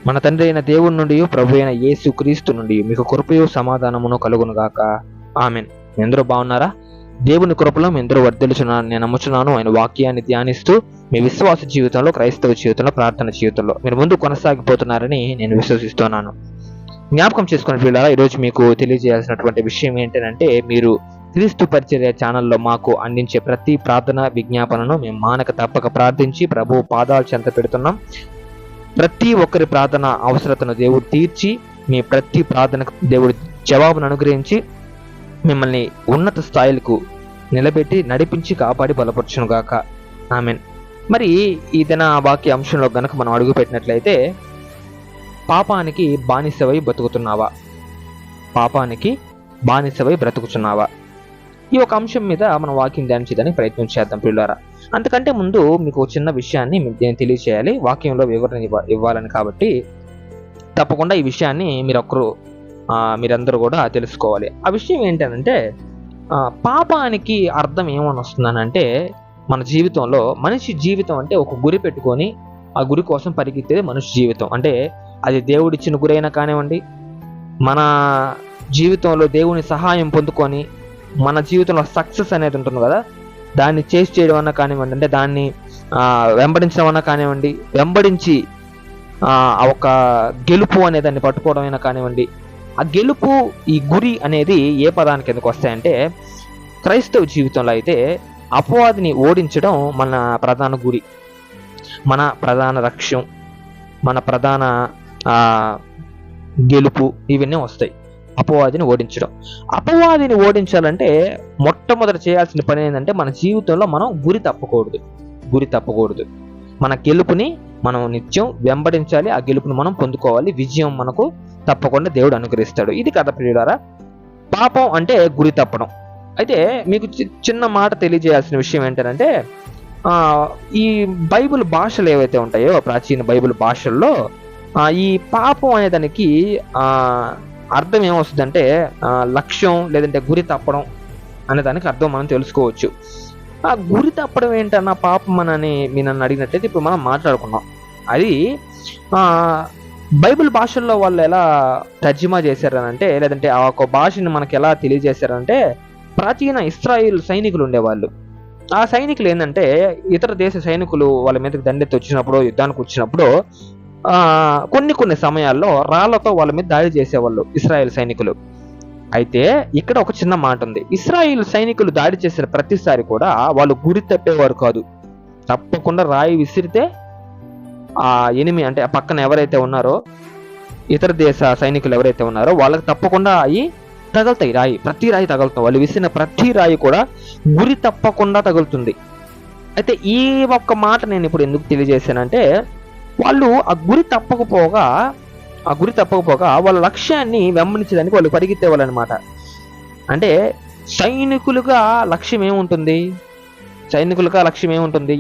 మన తండ్రి అయిన దేవుని నుండి, ప్రభు అయిన యేసు క్రీస్తు నుండి మీకు కృపయు సమాధానమును కలుగును గాక. ఆమెన్. మీ అందరూ బాగున్నారా? దేవుని కృపలో మీ అందరూ వర్ధిల్లుచున్నారని నేను నమ్ముచున్నాను. ఆయన వాక్యాన్ని ధ్యానిస్తూ మీ విశ్వాస జీవితంలో, క్రైస్తవ జీవితంలో, ప్రార్థన జీవితంలో మీరు ముందు కొనసాగిపోతున్నారని నేను విశ్వసిస్తున్నాను. జ్ఞాపకం చేసుకునే పిల్లరా, ఈరోజు మీకు తెలియజేయాల్సినటువంటి విషయం ఏంటంటే, మీరు క్రీస్తు పరిచర్య ఛానల్లో మాకు అందించే ప్రతి ప్రార్థన విజ్ఞాపనను మేము మానక తప్పక ప్రార్థించి ప్రభు పాదాలు చెంత పెడుతున్నాం. ప్రతి ఒక్కరి ప్రార్థన అవసరతను దేవుడు తీర్చి, మీ ప్రతి ప్రార్థనకు దేవుడు జవాబును అనుగ్రహించి మిమ్మల్ని ఉన్నత స్థాయిలకు నిలబెట్టి నడిపించి కాపాడి బలపరచును గాక. ఆమెన్. మరి ఈ దిన వాక్య అంశంలో గనక మనం అడుగు పెట్టినట్లయితే, పాపానికి బానిసవై బతుకుతున్నావా? పాపానికి బానిసవై బ్రతుకుతున్నావా? ఈ ఒక అంశం మీద మనం వాక్యం ధ్యానించడానికి ప్రయత్నం చేద్దాం పిల్లారా. అంతకంటే ముందు మీకు చిన్న విషయాన్ని నేను తెలియచేయాలి, వాక్యంలో వివరణ ఇవ్వాలని. కాబట్టి తప్పకుండా ఈ విషయాన్ని మీరందరూ కూడా తెలుసుకోవాలి. ఆ విషయం ఏంటంటే, పాపానికి అర్థం ఏమని వస్తుందనంటే, మన జీవితంలో మనిషి జీవితం అంటే ఒక గురి పెట్టుకొని ఆ గురి కోసం పరిగెత్తేది మనిషి జీవితం. అంటే అది దేవుడిచ్చిన గురి అయినా కానివ్వండి, మన జీవితంలో దేవుని సహాయం పొందుకొని మన జీవితంలో సక్సెస్ అనేది ఉంటుంది కదా, దాన్ని చేసి చేయడం అన్నా కానివ్వండి, అంటే దాన్ని వెంబడించడం అన్నా కానివ్వండి, వెంబడించి ఆ ఒక గెలుపు అనే దాన్ని పట్టుకోవడం అయినా కానివ్వండి, ఆ గెలుపు, ఈ గురి అనేది ఏ పదానికి ఎందుకు వస్తాయంటే, క్రైస్తవ జీవితంలో అయితే అపవాదిని ఓడించడం మన ప్రధాన గురి, మన ప్రధాన లక్ష్యం, మన ప్రధాన గెలుపు. ఇవన్నీ వస్తాయి అపవాదిని ఓడించడం. అపవాదిని ఓడించాలంటే మొట్టమొదట చేయాల్సిన పని ఏంటంటే, మన జీవితంలో మనం గురి తప్పకూడదు. మన గెలుపుని మనం నిత్యం వెంబడించాలి, ఆ గెలుపుని మనం పొందుకోవాలి, విజయం మనకు తప్పకుండా దేవుడు అనుగ్రహిస్తాడు. ఇది కథ ప్రియులారా. పాపం అంటే గురి తప్పడం. అయితే మీకు చిన్న మాట తెలియజేయాల్సిన విషయం ఏంటంటే, ఈ బైబిల్ భాషలు ఏవైతే ఉంటాయో, ప్రాచీన బైబిల్ భాషల్లో ఈ పాపం అనే దానికి అర్థం ఏమొస్తుందంటే, లక్ష్యం లేదంటే గురి తప్పడం అనే దానికి అర్థం మనం తెలుసుకోవచ్చు. ఆ గురి తప్పడం ఏంటన్నా పాపం అని మీరు నన్ను అడిగినట్లయితే, ఇప్పుడు మనం మాట్లాడుకున్నాం, అది బైబిల్ భాషల్లో వాళ్ళు ఎలా తర్జుమా చేశారనంటే, లేదంటే ఆ ఒక భాషని మనకు ఎలా తెలియజేశారంటే, ప్రాచీన ఇశ్రాయేల్ సైనికులు ఉండేవాళ్ళు. ఆ సైనికులు ఏంటంటే, ఇతర దేశ సైనికులు వాళ్ళ మీదకి దండెత్తి వచ్చినప్పుడు, యుద్ధానికి వచ్చినప్పుడు కొన్ని సమయాల్లో రాళ్లతో వాళ్ళ మీద దాడి చేసేవాళ్ళు ఇశ్రాయేల్ సైనికులు. అయితే ఇక్కడ ఒక చిన్న మాట ఉంది. ఇశ్రాయేల్ సైనికులు దాడి చేసిన ప్రతిసారి కూడా వాళ్ళు గురి తప్పేవారు కాదు. తప్పకుండా రాయి విసిరితే ఆ ఎనిమి, అంటే ఆ పక్కన ఎవరైతే ఉన్నారో, ఇతర దేశ సైనికులు ఎవరైతే ఉన్నారో వాళ్ళకి తప్పకుండా అవి తగులుతాయి. ప్రతి రాయి తగులుతుంది. వాళ్ళు విసిరిన ప్రతి రాయి కూడా గురి తప్పకుండా తగులుతుంది. అయితే ఈ ఒక్క మాట నేను ఇప్పుడు ఎందుకు తెలియజేశానంటే, వాళ్ళు ఆ గురి తప్పకపోగా వాళ్ళ లక్ష్యాన్ని వెంబడించడానికి వాళ్ళు పరిగెత్తేవాళ్ళు అనమాట. అంటే సైనికులుగా లక్ష్యం ఏముంటుంది?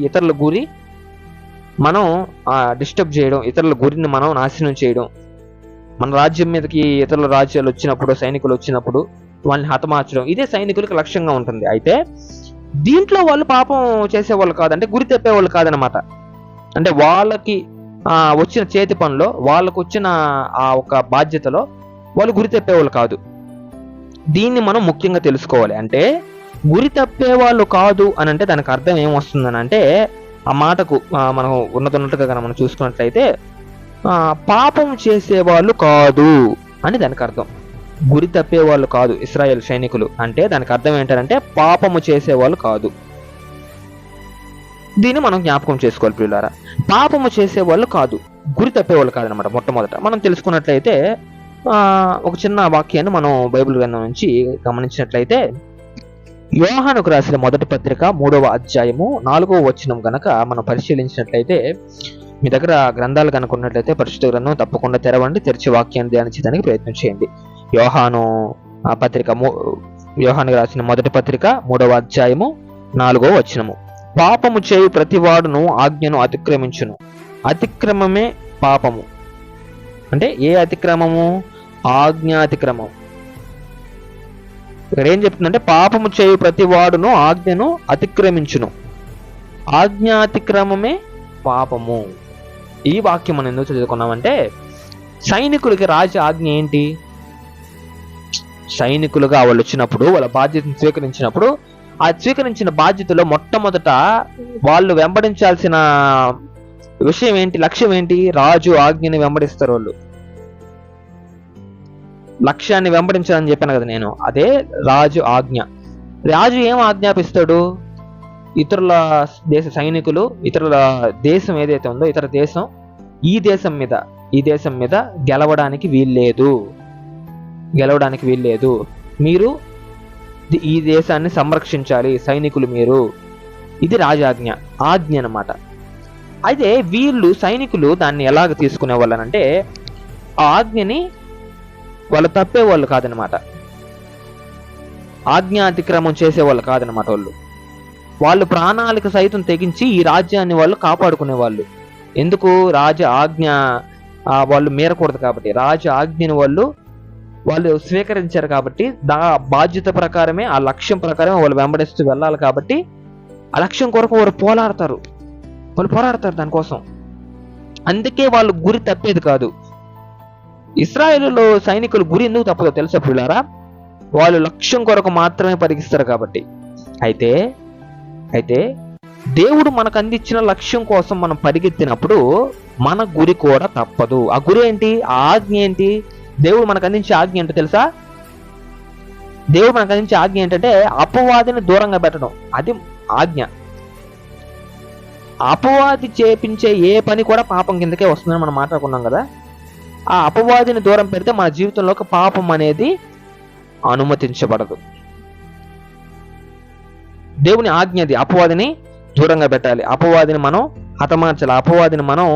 ఇతరుల గురి మనం డిస్టర్బ్ చేయడం, ఇతరుల గురిని మనం నాశనం చేయడం. మన రాజ్యం మీదకి ఇతరుల రాజ్యాలు వచ్చినప్పుడు, సైనికులు వచ్చినప్పుడు వాళ్ళని హతమార్చడం, ఇదే సైనికులకు లక్ష్యంగా ఉంటుంది. అయితే దీంట్లో వాళ్ళు పాపం చేసేవాళ్ళు కాదు, అంటే గురి తప్పేవాళ్ళు కాదనమాట. అంటే వాళ్ళకి వచ్చిన చేతి పనిలో, వాళ్ళకు వచ్చిన ఆ ఒక బాధ్యతలో వాళ్ళు గురి తప్పేవాళ్ళు కాదు. దీన్ని మనం ముఖ్యంగా తెలుసుకోవాలి. అంటే గురి తప్పేవాళ్ళు కాదు అని అంటే దానికి అర్థం ఏమొస్తుందని అంటే, ఆ మాటకు మనం ఉన్నట్టుగా కనుక మనం చూసుకున్నట్లయితే, పాపం చేసేవాళ్ళు కాదు అని దానికి అర్థం. గురి తప్పేవాళ్ళు కాదు ఇశ్రాయేల్ సైనికులు అంటే దానికి అర్థం ఏంటంటే, పాపము చేసేవాళ్ళు కాదు. దీన్ని మనం జ్ఞాపకం చేసుకోవాలి ప్రియులారా. పాపము చేసేవాళ్ళు కాదు, గురి తప్పేవాళ్ళు కాదనమాట. మొట్టమొదట మనం తెలుసుకున్నట్లయితే, ఒక చిన్న వాక్యాన్ని మనం బైబిల్ గ్రంథం నుంచి గమనించినట్లయితే, యోహానుకు రాసిన మొదటి పత్రిక 3వ అధ్యాయము 4వ వచనం గనక మనం పరిశీలించినట్లయితే, మీ దగ్గర గ్రంథాలు కనుక ఉన్నట్లయితే పరిశుద్ధ గ్రంథం తప్పకుండా తెరవండి, తెరిచి వాక్యాన్ని ధ్యానించడానికి ప్రయత్నం చేయండి. యోహానుకు రాసిన మొదటి పత్రిక 3వ అధ్యాయము 4వ వచనము. పాపము చేయు ప్రతివాడును ఆజ్ఞను అతిక్రమించును, అతిక్రమమే పాపము. అంటే ఏ అతిక్రమము? ఆజ్ఞాతిక్రమం. ఇక్కడ ఏం చెప్తుందంటే, పాపము చేయు ప్రతివాడును ఆజ్ఞను అతిక్రమించును, ఆజ్ఞాతిక్రమమే పాపము. ఈ వాక్యం మనం ఎందుకు చదువుకున్నామంటే, సైనికులకి రాజు ఆజ్ఞ ఏంటి? సైనికులుగా వాళ్ళు వచ్చినప్పుడు, వాళ్ళ బాధ్యతను స్వీకరించినప్పుడు, ఆ స్వీకరించిన బాధ్యతలో మొట్టమొదట వాళ్ళు వెంబడించాల్సిన విషయం ఏంటి, లక్ష్యం ఏంటి? రాజు ఆజ్ఞని వెంబడిస్తారు వాళ్ళు. లక్ష్యాన్ని వెంబడించాలని చెప్పాను కదా నేను, అదే రాజు ఆజ్ఞ. రాజు ఏం ఆజ్ఞాపిస్తాడు? ఇతరుల దేశ సైనికులు, ఇతరుల దేశం ఏదైతే ఉందో, ఇతర దేశం, ఈ దేశం మీద గెలవడానికి వీల్లేదు. మీరు ఈ దేశాన్ని సంరక్షించాలి, సైనికులు మీరు. ఇది రాజాజ్ఞ, ఆజ్ఞ అన్నమాట. అయితే వీళ్ళు సైనికులు దాన్ని ఎలాగ తీసుకునే వాళ్ళనంటే, ఆ ఆజ్ఞని వాళ్ళు తప్పేవాళ్ళు కాదనమాట, ఆజ్ఞాతిక్రమం చేసేవాళ్ళు కాదనమాట. వాళ్ళు ప్రాణాలకు సైతం తెగించి ఈ రాజ్యాన్ని వాళ్ళు కాపాడుకునేవాళ్ళు. ఎందుకు? రాజ ఆజ్ఞ వాళ్ళు మీరకూడదు కాబట్టి, రాజ ఆజ్ఞని వాళ్ళు స్వీకరించారు కాబట్టి, బాధ్యత ప్రకారమే, ఆ లక్ష్యం ప్రకారమే వాళ్ళు వెంబడిస్తూ వెళ్ళాలి కాబట్టి, ఆ లక్ష్యం కొరకు వాళ్ళు పోరాడతారు దానికోసం. అందుకే వాళ్ళు గురి తప్పేది కాదు. ఇశ్రాయేలులో సైనికులు గురి ఎందుకు తప్పదో తెలుసా పిల్లారా? వాళ్ళు లక్ష్యం కొరకు మాత్రమే పరిగిస్తారు కాబట్టి. అయితే దేవుడు మనకు అందించిన లక్ష్యం కోసం మనం పరిగెత్తినప్పుడు మన గురి కూడా తప్పదు. ఆ గురి ఏంటి? ఆ ఆజ్ఞ ఏంటి? దేవుడు మనకు అందించే ఆజ్ఞ ఏంటో తెలుసా? దేవుడు మనకు అందించే ఆజ్ఞ ఏంటంటే అపవాదిని దూరంగా పెట్టడం. అది ఆజ్ఞ. అపవాది చేపించే ఏ పని కూడా పాపం కిందకే వస్తుందని మనం మాట్లాడుకున్నాం కదా. ఆ అపవాదిని దూరం పెడితే మన జీవితంలోకి పాపం అనేది అనుమతించబడదు. దేవుని ఆజ్ఞది అపవాదిని దూరంగా పెట్టాలి, అపవాదిని మనం హతమార్చాలి, అపవాదిని మనం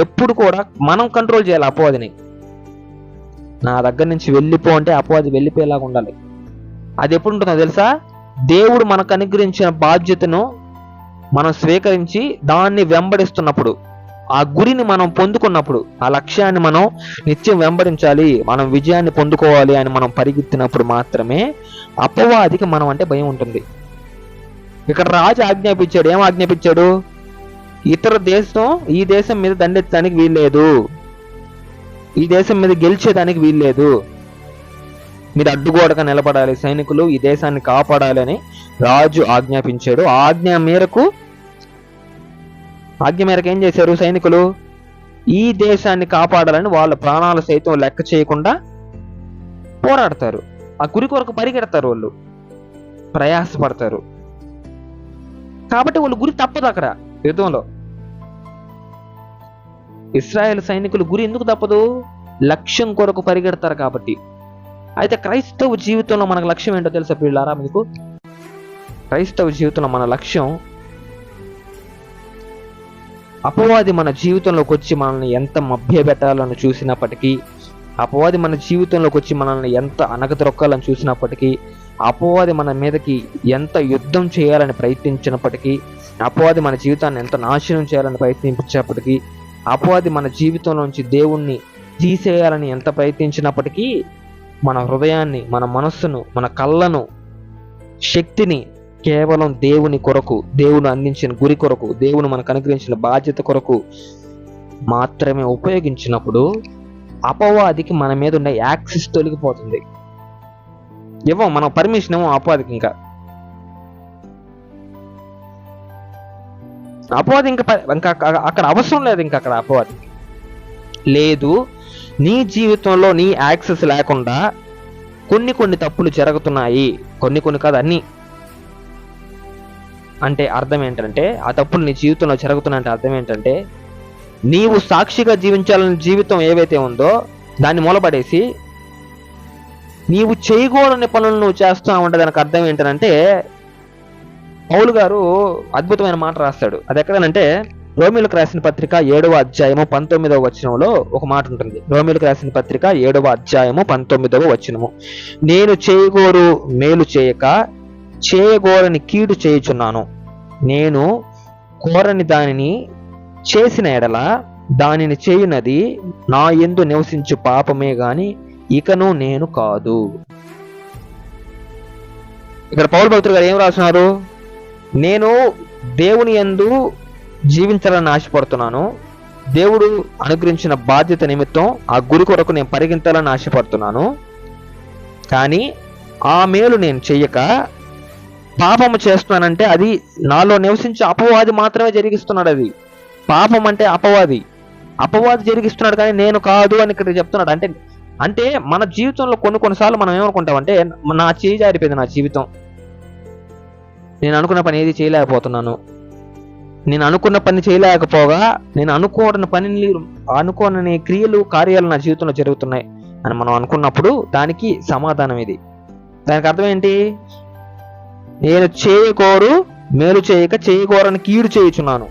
ఎప్పుడు కూడా మనం కంట్రోల్ చేయాలి. అపవాదిని నా దగ్గర నుంచి వెళ్ళిపో అంటే అపవాది వెళ్ళిపోయేలాగా ఉండాలి. అది ఎప్పుడు ఉంటుందో తెలుసా? దేవుడు మనకు అనుగ్రహించిన బాధ్యతను మనం స్వీకరించి దాన్ని వెంబడిస్తున్నప్పుడు, ఆ గురిని మనం పొందుకున్నప్పుడు, ఆ లక్ష్యాన్ని మనం నిత్యం వెంబడించాలి, మనం విజయాన్ని పొందుకోవాలి అని మనం పరిగెత్తినప్పుడు మాత్రమే అపవాదికి మనం అంటే భయం ఉంటుంది. ఇక్కడ రాజు ఆజ్ఞాపించాడు. ఏం ఆజ్ఞాపించాడు? ఇతర దేశం ఈ దేశం మీద దండెత్తడానికి వీల్లేదు, ఈ దేశం మీద గెలిచేదానికి వీల్లేదు, మీరు అడ్డుగోడగా నిలబడాలి, సైనికులు ఈ దేశాన్ని కాపాడాలి అని రాజు ఆజ్ఞాపించాడు. ఆజ్ఞ మేరకు ఏం చేశారు సైనికులు? ఈ దేశాన్ని కాపాడాలని వాళ్ళ ప్రాణాలు సైతం లెక్క చేయకుండా పోరాడతారు. ఆ గురి కొరకు పరిగెడతారు, వాళ్ళు ప్రయాసపడతారు. కాబట్టి వాళ్ళు గురి తప్పదు. అక్కడ యుద్ధంలో ఇశ్రాయేల్ సైనికులు గురి ఎందుకు తప్పదు? లక్ష్యం కొరకు పరిగెడతారు కాబట్టి. అయితే క్రైస్తవ జీవితంలో మనకు లక్ష్యం ఏంటో తెలుసా పిల్లారా? మీకు క్రైస్తవ జీవితంలో మన లక్ష్యం, అపవాది మన జీవితంలోకి వచ్చి మనల్ని ఎంత మభ్యపెట్టాలని చూసినప్పటికీ, అపవాది మన జీవితంలోకి వచ్చి మనల్ని ఎంత అనగదొక్కాలని చూసినప్పటికీ, అపవాది మన మీదకి ఎంత యుద్ధం చేయాలని ప్రయత్నించినప్పటికీ, అపవాది మన జీవితాన్ని ఎంత నాశనం చేయాలని ప్రయత్నించినప్పటికీ, అపవాది మన జీవితంలోంచి దేవుణ్ణి తీసేయాలని ఎంత ప్రయత్నించినప్పటికీ, మన హృదయాన్ని, మన మనస్సును, మన కళ్ళను, శక్తిని కేవలం దేవుని కొరకు, దేవుని అందించిన గురి కొరకు, దేవుని మనకు అనుగ్రహించిన బాధ్యత కొరకు మాత్రమే ఉపయోగించినప్పుడు అపవాదికి మన మీద ఉండే యాక్సెస్ తొలగిపోతుంది. మనం పర్మిషన్ ఏమో అపవాదికి, ఇంకా అపవాది ఇంకా అక్కడ అవసరం లేదు. ఇంకా అక్కడ అపవాది లేదు. నీ జీవితంలో నీ యాక్సెస్ లేకుండా కొన్ని తప్పులు జరుగుతున్నాయి, కొన్ని కాదు అన్ని. అంటే అర్థం ఏంటంటే, ఆ తప్పులు నీ జీవితంలో జరుగుతున్నాయంటే అర్థం ఏంటంటే, నీవు సాక్షిగా జీవించాలని జీవితం ఏవైతే ఉందో దాన్ని మూలపడేసి నీవు చేయకూడని పనులు నువ్వు చేస్తూ ఉంటే దానికి అర్థం ఏంటంటే, పౌలు గారు అద్భుతమైన మాట రాస్తాడు. అది ఎక్కడనంటే రోమీయులకు రాసిన పత్రిక 7వ అధ్యాయము 19వ వచనంలో ఒక మాట ఉంటుంది. రోమీయులకు రాసిన పత్రిక 7వ అధ్యాయము 19వ వచనము, నేను చేయగోరు మేలు చేయక చేయగోరని కీడు చేయుచున్నాను, నేను కోరని దానిని చేసిన ఎడల దానిని చేయునది నా యందు నివసించు పాపమే గాని ఇకను నేను కాదు. ఇక్కడ పౌలు భక్తుడు గారు ఏం రాస్తున్నారు? నేను దేవుని యందు జీవించాలని ఆశపడుతున్నాను, దేవుడు అనుగ్రహించిన బాధ్యత నిమిత్తం ఆ గురి కొరకు నేను పరిగెత్తాలని ఆశపడుతున్నాను. కానీ ఆ మేలు నేను చెయ్యక పాపము చేస్తున్నానంటే అది నాలో నివసించే అపవాది మాత్రమే జరిగిస్తున్నాడు. అది పాపం అంటే అపవాది జరిగిస్తున్నాడు, కానీ నేను కాదు అని ఇక్కడ చెప్తున్నాడు. అంటే అంటే మన జీవితంలో కొన్నిసార్లు మనం ఏమనుకుంటామంటే, నా చేయి జారిపోయింది, నా జీవితం, నేను అనుకున్న పని ఏది చేయలేకపోతున్నాను, నేను అనుకున్న పని చేయలేకపోగా నేను అనుకోని క్రియలు కార్యాలు నా జీవితంలో జరుగుతున్నాయి అని మనం అనుకున్నప్పుడు దానికి సమాధానం ఇది. దానికి అర్థం ఏంటి? నేను చేయకోరు మేలు చేయక చేయకోరని కీడు చేయుచున్నాను.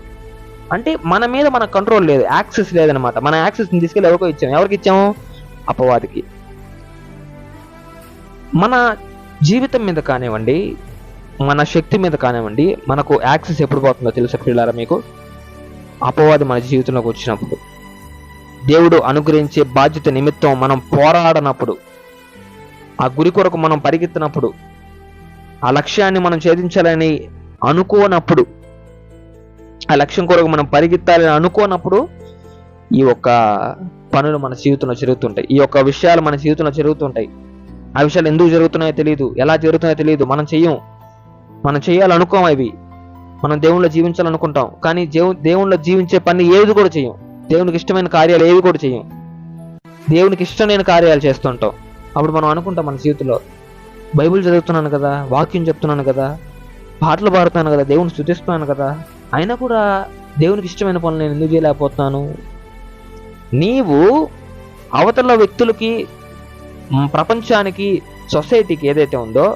అంటే మన మీద మన కంట్రోల్ లేదు, యాక్సెస్ లేదనమాట. మన యాక్సెస్ని తీసుకెళ్ళి ఎవరికి ఇచ్చాము? అపవాదికి. మన జీవితం మీద కానివ్వండి, మన శక్తి మీద కానివ్వండి, మనకు యాక్సెస్ ఎప్పుడు పోతుందో తెలుసా పిల్లారా మీకు? అపవాది మన జీవితంలోకి వచ్చినప్పుడు, దేవుడు అనుగ్రహించే బాధ్యత నిమిత్తం మనం పోరాడనప్పుడు, ఆ గురి కొరకు మనం పరిగెత్తినప్పుడు, ఆ లక్ష్యాన్ని మనం ఛేదించాలని అనుకోనప్పుడు, ఆ లక్ష్యం కొరకు మనం పరిగెత్తాలని అనుకోనప్పుడు ఈ యొక్క పనులు మన జీవితంలో జరుగుతుంటాయి. ఈ యొక్క విషయాలు మన జీవితంలో జరుగుతుంటాయి. ఆ విషయాలు ఎందుకు జరుగుతున్నాయో తెలియదు, ఎలా జరుగుతున్నాయో తెలియదు. మనం చేయాలనుకోం. అవి మనం దేవుళ్ళో జీవించాలనుకుంటాం, కానీ దేవుళ్ళో జీవించే పని ఏది కూడా చేయం. దేవునికి ఇష్టమైన కార్యాలు ఏవి కూడా చేయం. దేవునికి ఇష్టం లేని కార్యాలు చేస్తుంటాం. అప్పుడు మనం అనుకుంటాం మన జీవితంలో, బైబిల్ చదువుతున్నాను కదా, వాక్యం చెప్తున్నాను కదా, పాటలు పాడుతున్నాను కదా, దేవుని స్తుతిస్తున్నాను కదా, అయినా కూడా దేవునికి ఇష్టమైన పనులు నేను ఎందుకు చేయలేకపోతున్నాను? నీవు అవతల వ్యక్తులకి, ప్రపంచానికి, సొసైటీకి ఏదైతే ఉందో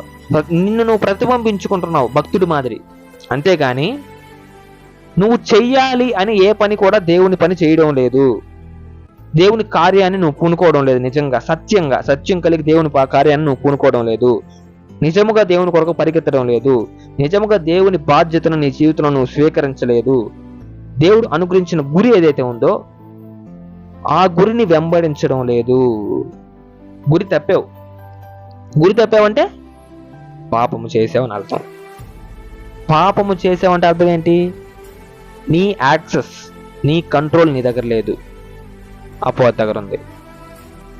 నిన్ను నువ్వు ప్రతిబింబించుకుంటున్నావు భక్తుడి మాదిరి. అంతేగాని నువ్వు చెయ్యాలి అని ఏ పని కూడా దేవుని పని చేయడం లేదు. దేవుని కార్యాన్ని నువ్వు పూనుకోవడం లేదు. నిజంగా సత్యం కలిగి దేవుని కార్యాన్ని నువ్వు పూనుకోవడం లేదు. నిజముగా దేవుని కొరకు పరిగెత్తడం లేదు. నిజముగా దేవుని బాధ్యతను నీ జీవితంలో నువ్వు స్వీకరించలేదు. దేవుడు అనుగ్రహించిన గురి ఏదైతే ఉందో ఆ గురిని వెంబడించడం లేదు. గురి తప్పావంటే పాపము చేసావని అర్థం. పాపము చేసావంటే అర్థం ఏంటి? నీ యాక్సెస్, నీ కంట్రోల్ నీ దగ్గర లేదు, అపవాది దగ్గర ఉంది.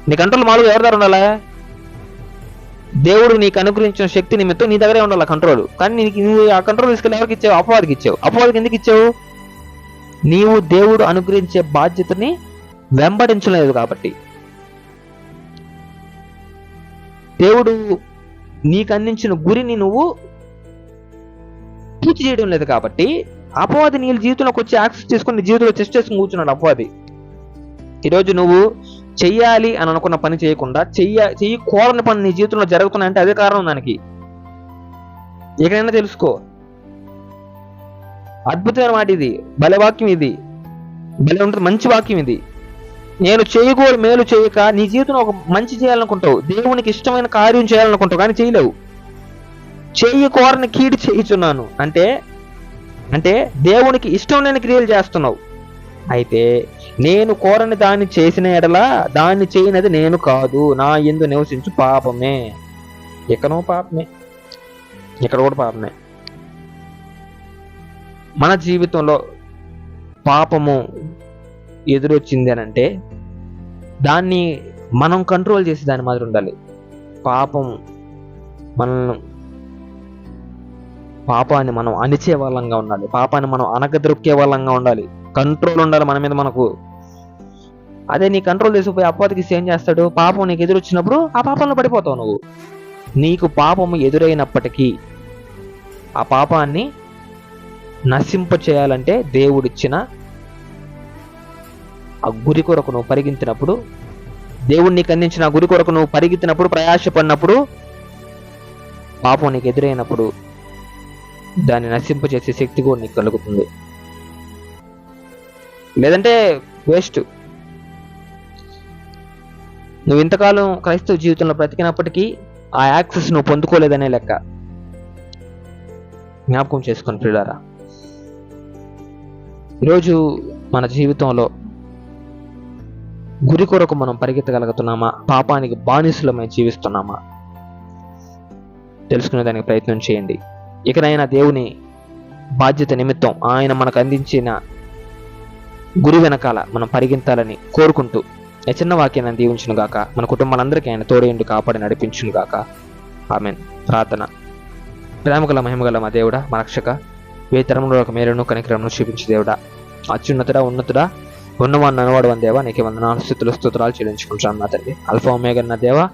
నీ కంట్రోల్ మామూలుగా ఎవరి దగ్గర ఉండాలా? దేవుడు నీకు అనుగ్రహించిన శక్తి నిమిత్తం నీ దగ్గరే ఉండాలి కంట్రోల్. కానీ నువ్వు ఆ కంట్రోల్ తీసుకెళ్ళి ఎవరికి ఇచ్చావు? అపవాదికి ఇచ్చావు. అపవాదికి ఎందుకు ఇచ్చావు? నీవు దేవుడు అనుగ్రహించే బాధ్యతని వెంబడించలేదు కాబట్టి, దేవుడు నీకు అందించిన గురిని నువ్వు పూర్తి చేయడం లేదు కాబట్టి అపవాది నీ జీవితంలోకి వచ్చి యాక్సెస్ చేసుకుని నీ జీవితంలో టెస్ట్ చేసుకుని కూర్చున్నాడు అపవాది. ఈరోజు నువ్వు చెయ్యాలి అని అనుకున్న పని చేయకుండా చెయ్యకూడని పని నీ జీవితంలో జరుగుతున్నాయంటే అదే కారణం దానికి. ఎక్కడైనా తెలుసుకో. అద్భుతమైన మాట ఇది, భలే వాక్యం ఇది, భలే ఉంటుంది, మంచి వాక్యం ఇది. నేను చేయకూడదు మేలు చేయక నీ జీవితంలో ఒక మంచి చేయాలనుకుంటావు, దేవునికి ఇష్టమైన కార్యం చేయాలనుకుంటావు, కానీ చేయలేవు. చేయకూడని కీడు చేయుచున్నాను అంటే దేవునికి ఇష్టం లేని క్రియలు చేస్తున్నావు. అయితే నేను కోరని దాన్ని చేసిన ఎడలా దాన్ని చేయనది నేను కాదు, నా యందు నివసించు పాపమే. ఎక్కడో పాపమే, ఇక్కడ కూడా పాపమే. మన జీవితంలో పాపము ఎదురొచ్చింది అని అంటే దాన్ని మనం కంట్రోల్ చేసి దాని మాదిరి ఉండాలి. పాపాన్ని మనం అణిచే వాళ్ళంగా ఉండాలి. పాపాన్ని మనం అనగదొక్కే వాళ్ళంగా ఉండాలి. కంట్రోల్ ఉండాలి మన మీద మనకు. అదే నీ కంట్రోల్ చేసిపోయి అపవాదికి ఏం చేస్తాడు? పాపం నీకు ఎదురొచ్చినప్పుడు ఆ పాపంలో పడిపోతావు నువ్వు. నీకు పాపము ఎదురైనప్పటికీ ఆ పాపాన్ని నశింప చేయాలంటే దేవుడిచ్చిన ఆ గురి కొరకు నువ్వు పరిగెత్తినప్పుడు, దేవుడు నీకు అందించిన ఆ గురి కొరకు నువ్వు పరిగెత్తినప్పుడు, ప్రయాసపడినప్పుడు, పాపం నీకు ఎదురైనప్పుడు దాన్ని నశింప చేసే శక్తి కూడా నీకు కలుగుతుంది. లేదంటే వేస్ట్. నువ్వు ఇంతకాలం క్రైస్తవ జీవితంలో బ్రతికినప్పటికీ ఆ యాక్సెస్ నువ్వు పొందుకోలేదనే లెక్క. జ్ఞాపకం చేసుకొని ప్రియులారా, ఈరోజు మన జీవితంలో గురి కొరకు మనం పరిగెత్తగలుగుతున్నామా? పాపానికి బానిసలమై జీవిస్తున్నామా? తెలుసుకునే దానికి ప్రయత్నం చేయండి. ఇకనైనా దేవుని బాధ్యత నిమిత్తం, ఆయన మనకు అందించిన గురి వెనకాల మనం పరిగెత్తాలని కోరుకుంటూ ఈ చిన్న వాక్యాన్ని దీవించును గాక. మన కుటుంబాలందరికీ ఆయన తోడేండి కాపాడి నడిపించును గాక. ఆమేన్. ప్రార్థన. ప్రేమగల మహిమగల మా దేవుడా, మా రక్షక, ఏ తరంలో ఒక మేలును కనికరమును చూపించు దేవుడా, అత్యున్నతుడా, ఉన్నతుడా, ఉన్నవాడిని అనవాడు అని దేవా, నీకే వందనాలు, స్తుతులు స్తోత్రాలు చెల్లించుకుంటాను నా తండ్రి. అల్ఫా ఒమేగా నా దేవా,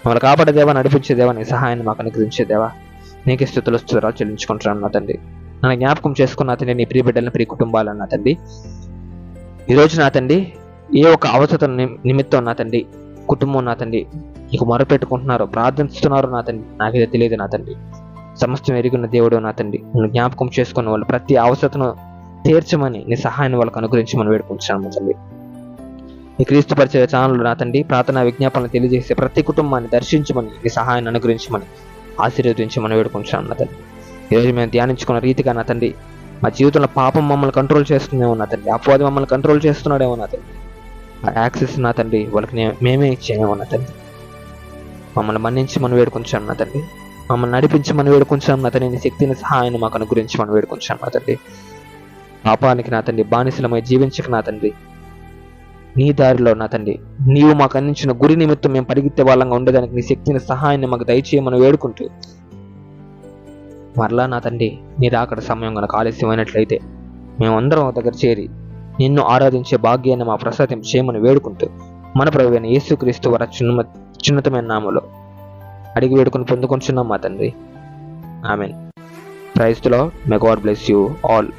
మమ్మల్ని కాపాడే దేవా, నడిపించే దేవా, నీ సహాయాన్ని మాకు అనుగ్రహించే దేవా, నీకే స్తుతులు స్తోత్రాలు చెల్లించుకుంటాను నా తండ్రి. నన్ను జ్ఞాపకం చేసుకున్న తండ్రి, నీ ప్రియ బిడ్డలను, ప్రియ కుటుంబాలను నా తండ్రి, ఈరోజు నా తండ్రి ఏ ఒక్క అవసరత నిమిత్తం నా తండ్రి కుటుంబం నా తండ్రి నీకు మొరపెట్టుకుంటున్నారో, ప్రార్థిస్తున్నారు నా తండ్రి, నాకైతే తెలియదు నా తండ్రి. సమస్తం ఎరుగున్న దేవుడు నా తండ్రి, నేను జ్ఞాపకం చేసుకున్న వాళ్ళు ప్రతి అవసరతను తీర్చమని నీ సహాయాన్ని వాళ్ళకు అనుగ్రహించమని వేడుకుంటున్నాను నా తండ్రి. ఈ క్రీస్తు పరిచయ ఛానల్ నా తండ్రి ప్రార్థనా విజ్ఞాపనలు తెలియజేసే ప్రతి కుటుంబాన్ని దర్శించమని నీ సహాయాన్ని అనుగ్రహించమని ఆశీర్వదించమని వేడుకుంటున్నాను నా తండ్రి. ఈరోజు మేము ధ్యానించుకున్న రీతిగా నా తండ్రి మా జీవితంలో పాపం మమ్మల్ని కంట్రోల్ చేస్తుందేమో నా తండ్రి, అపవాది మమ్మల్ని కంట్రోల్ చేస్తున్నాడేమో నా తండ్రి, ఆ యాక్సెస్ నా తండ్రి వాళ్ళకి మేమే ఇచ్చేమో నా తండ్రి. మమ్మల్ని మన్నించి మనం వేడుకుంటాం నా తండ్రి, మమ్మల్ని నడిపించి మనం వేడుకుంటాం నా తండ్రి. నీ శక్తిని సహాయాన్ని మాకు అనుగ్రహించి మనం వేడుకుంటాం నా తండ్రి. పాపానికి నా తండ్రి బానిసలమై జీవించక నా తండ్రి, నీ దారిలో నా తండ్రి నీవు మాకు అందించిన గురి నిమిత్తం మేము పరిగెత్తే వాళ్ళంగా ఉండేదానికి నీ శక్తిని సహాయాన్ని మాకు దయచేయమని వేడుకుంటూ, మరలా నా తండ్రి నీ రాకడ సమయం కనుక ఆలస్యమైనట్లయితే మేమందరం ఒక దగ్గర చేరి నిన్ను ఆరాధించే భాగ్యాన్ని మా ప్రసాదం చేయమని వేడుకుంటూ మన ప్రభువైన యేసుక్రీస్తు వారి చిన్నతమైన నామములో అడిగి వేడుకొని పొందుకుంటున్నాం మా తండ్రి. Amen. Praise the Lord. May God bless you all.